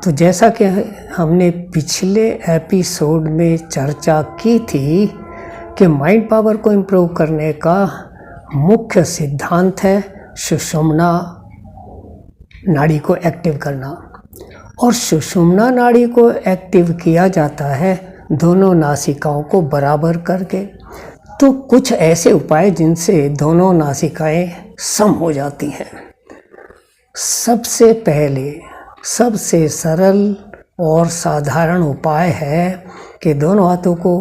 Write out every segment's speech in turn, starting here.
तो जैसा कि हमने पिछले एपिसोड में चर्चा की थी कि माइंड पावर को इम्प्रूव करने का मुख्य सिद्धांत है सुषुम्ना नाड़ी को एक्टिव करना। और सुषुम्ना नाड़ी को एक्टिव किया जाता है दोनों नासिकाओं को बराबर करके। तो कुछ ऐसे उपाय जिनसे दोनों नासिकाएं सम हो जाती हैं। सबसे पहले सबसे सरल और साधारण उपाय है कि दोनों हाथों को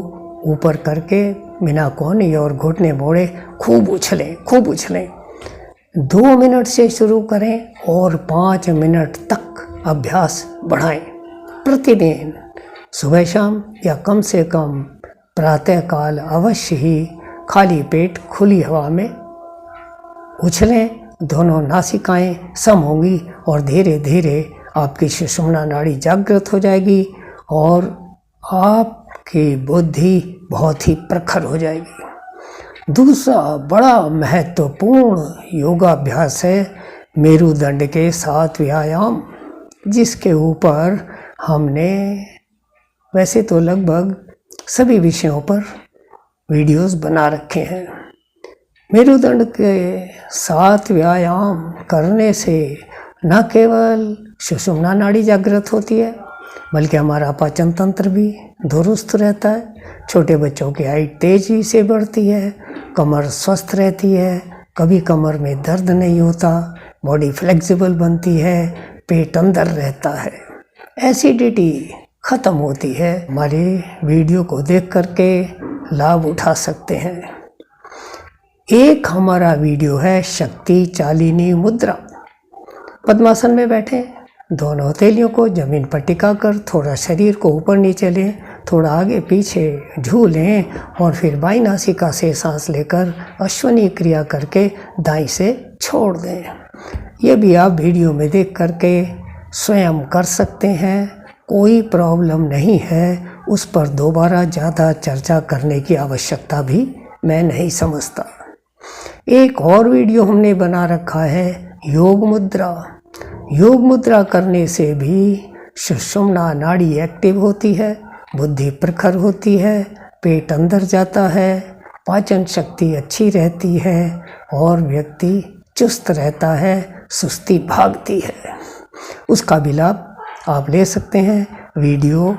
ऊपर करके बिना कोहनी और घुटने मोड़े खूब उछलें। 2 मिनट से शुरू करें और 5 मिनट तक अभ्यास बढ़ाएं। प्रतिदिन सुबह शाम या कम से कम प्रातःकाल अवश्य ही खाली पेट खुली हवा में उछलें। दोनों नासिकाएं सम होंगी और धीरे धीरे आपकी सुषुम्ना नाड़ी जागृत हो जाएगी और आपकी बुद्धि बहुत ही प्रखर हो जाएगी। दूसरा बड़ा महत्वपूर्ण योगाभ्यास है मेरुदंड के 7 व्यायाम, जिसके ऊपर हमने वैसे तो लगभग सभी विषयों पर वीडियोस बना रखे हैं। मेरुदंड के 7 व्यायाम करने से न केवल सुषुम्ना नाड़ी जागृत होती है बल्कि हमारा पाचन तंत्र भी दुरुस्त रहता है। छोटे बच्चों की हाइट तेजी से बढ़ती है, कमर स्वस्थ रहती है, कभी कमर में दर्द नहीं होता, बॉडी फ्लेक्सिबल बनती है, पेट अंदर रहता है, एसिडिटी ख़त्म होती है। हमारे वीडियो को देख करके लाभ उठा सकते हैं। एक हमारा वीडियो है शक्ति चालिनी मुद्रा। पद्मासन में बैठे, दोनों हथेलियों को जमीन पर टिकाकर थोड़ा शरीर को ऊपर नीचे लें, थोड़ा आगे पीछे झूलें और फिर बाईं नासिका से सांस लेकर अश्वनी क्रिया करके दाईं से छोड़ दें। ये भी आप वीडियो में देख करके स्वयं कर सकते हैं, कोई प्रॉब्लम नहीं है। उस पर दोबारा ज़्यादा चर्चा करने की आवश्यकता भी मैं नहीं समझता। एक और वीडियो हमने बना रखा है योग मुद्रा। योग मुद्रा करने से भी सुषुम्ना नाड़ी एक्टिव होती है, बुद्धि प्रखर होती है, पेट अंदर जाता है, पाचन शक्ति अच्छी रहती है और व्यक्ति चुस्त रहता है, सुस्ती भागती है। उसका भी लाभ आप ले सकते हैं। वीडियो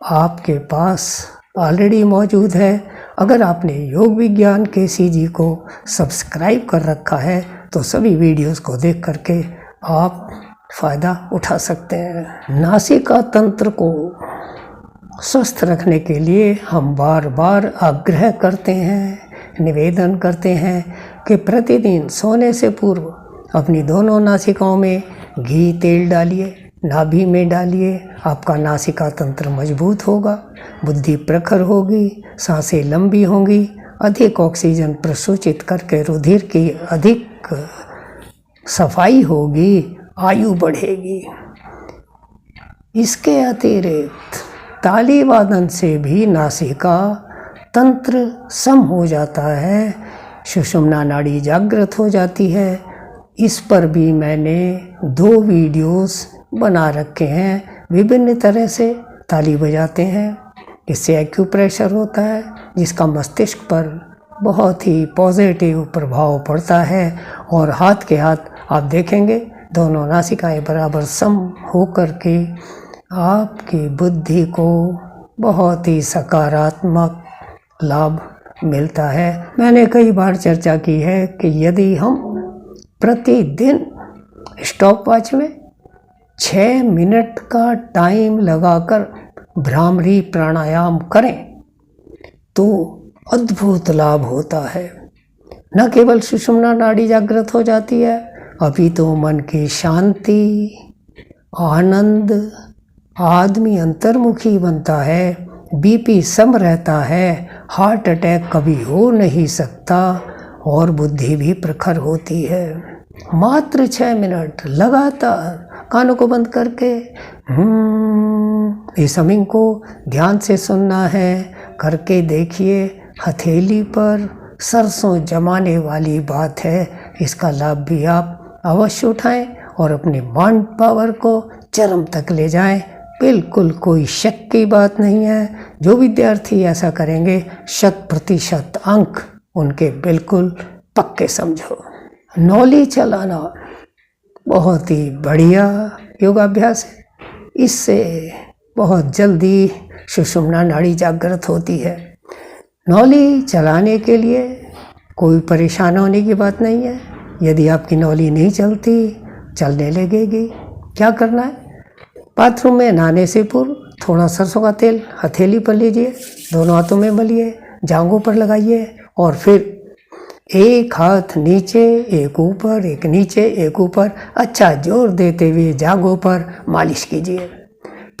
आपके पास ऑलरेडी मौजूद है। अगर आपने योग विज्ञान KC को सब्सक्राइब कर रखा है तो सभी वीडियोस को देख करके आप फ़ायदा उठा सकते हैं। नासिका तंत्र को स्वस्थ रखने के लिए हम बार बार आग्रह करते हैं, निवेदन करते हैं कि प्रतिदिन सोने से पूर्व अपनी दोनों नासिकाओं में घी तेल डालिए, नाभि में डालिए। आपका नासिका तंत्र मजबूत होगा, बुद्धि प्रखर होगी, सांसें लंबी होंगी, अधिक ऑक्सीजन प्रसूचित करके रुधिर की अधिक सफाई होगी, आयु बढ़ेगी। इसके अतिरिक्त ताली वादन से भी नासिका तंत्र सम हो जाता है, सुषुम्ना नाड़ी जागृत हो जाती है। इस पर भी मैंने 2 वीडियोस बना रखे हैं। विभिन्न तरह से ताली बजाते हैं, इससे एक्यूप्रेशर होता है जिसका मस्तिष्क पर बहुत ही पॉजिटिव प्रभाव पड़ता है और हाथ के हाथ आप देखेंगे दोनों नासिकाएं बराबर सम होकर के आपकी बुद्धि को बहुत ही सकारात्मक लाभ मिलता है। मैंने कई बार चर्चा की है कि यदि हम प्रतिदिन स्टॉप वॉच में 6 मिनट का टाइम लगाकर भ्रामरी प्राणायाम करें तो अद्भुत लाभ होता है। न केवल सुषुम्ना नाड़ी जागृत हो जाती है, अभी तो मन की शांति, आनंद, आदमी अंतर्मुखी बनता है, BP सम रहता है, हार्ट अटैक कभी हो नहीं सकता और बुद्धि भी प्रखर होती है। मात्र 6 मिनट लगातार कानों को बंद करके इस हमिंग को ध्यान से सुनना है, करके देखिए। हथेली पर सरसों जमाने वाली बात है। इसका लाभ भी आप अवश्य उठाएं और अपने माइंड पावर को चरम तक ले जाएं। बिल्कुल कोई शक की बात नहीं है। जो विद्यार्थी ऐसा करेंगे 100% अंक उनके बिल्कुल पक्के समझो। नौली चलाना बहुत ही बढ़िया योगाभ्यास है। इससे बहुत जल्दी सुषुम्ना नाड़ी जागृत होती है। नौली चलाने के लिए कोई परेशान होने की बात नहीं है। यदि आपकी नौली नहीं चलती, चलने लगेगी, क्या करना है? बाथरूम में नहाने से पूर्व थोड़ा सरसों का तेल हथेली पर लीजिए, दोनों हाथों में मलिए, जांघों पर लगाइए और फिर एक हाथ नीचे, एक ऊपर, एक नीचे, एक ऊपर, अच्छा जोर देते हुए जांघों पर मालिश कीजिए।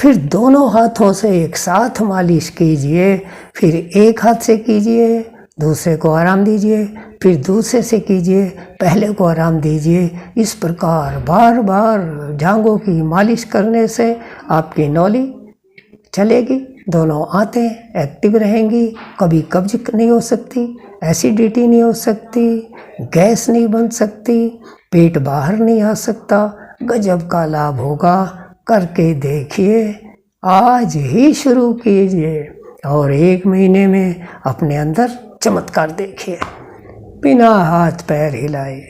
फिर दोनों हाथों से एक साथ मालिश कीजिए। फिर एक हाथ से कीजिए, दूसरे को आराम दीजिए, फिर दूसरे से कीजिए, पहले को आराम दीजिए। इस प्रकार बार बार जांघों की मालिश करने से आपकी नौली चलेगी, दोनों आंतें एक्टिव रहेंगी, कभी कब्ज नहीं हो सकती, एसिडिटी नहीं हो सकती, गैस नहीं बन सकती, पेट बाहर नहीं आ सकता। गजब का लाभ होगा। करके देखिए, आज ही शुरू कीजिए और 1 महीने में अपने अंदर चमत्कार देखिए। बिना हाथ पैर हिलाए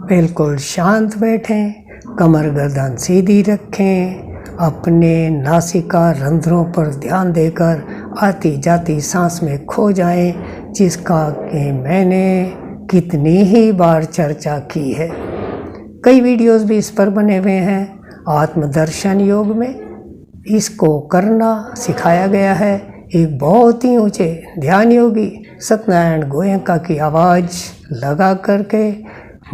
बिल्कुल शांत बैठें, कमर गर्दन सीधी रखें, अपने नासिका रंध्रों पर ध्यान देकर आती जाती सांस में खो जाएं, जिसका कि मैंने कितनी ही बार चर्चा की है। कई वीडियोस भी इस पर बने हुए हैं। आत्मदर्शन योग में इसको करना सिखाया गया है। एक बहुत ही ऊंचे ध्यान योगी सत्यनारायण गोयंका की आवाज़ लगा करके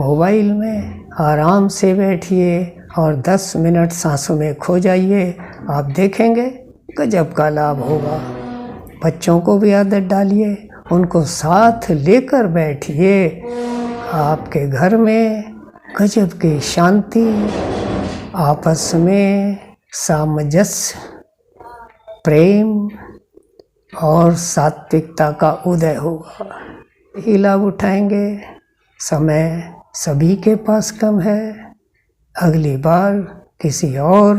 मोबाइल में आराम से बैठिए और 10 मिनट सांसों में खो जाइए। आप देखेंगे गजब का लाभ होगा। बच्चों को भी आदत डालिए, उनको साथ लेकर बैठिए। आपके घर में गजब की शांति, आपस में सामंजस्य, प्रेम और सात्विकता का उदय होगा। यही लाभ उठाएंगे। समय सभी के पास कम है। अगली बार किसी और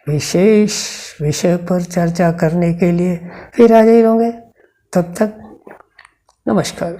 विशेष विषय पर चर्चा करने के लिए फिर हाजिर होंगे। तब तक नमस्कार।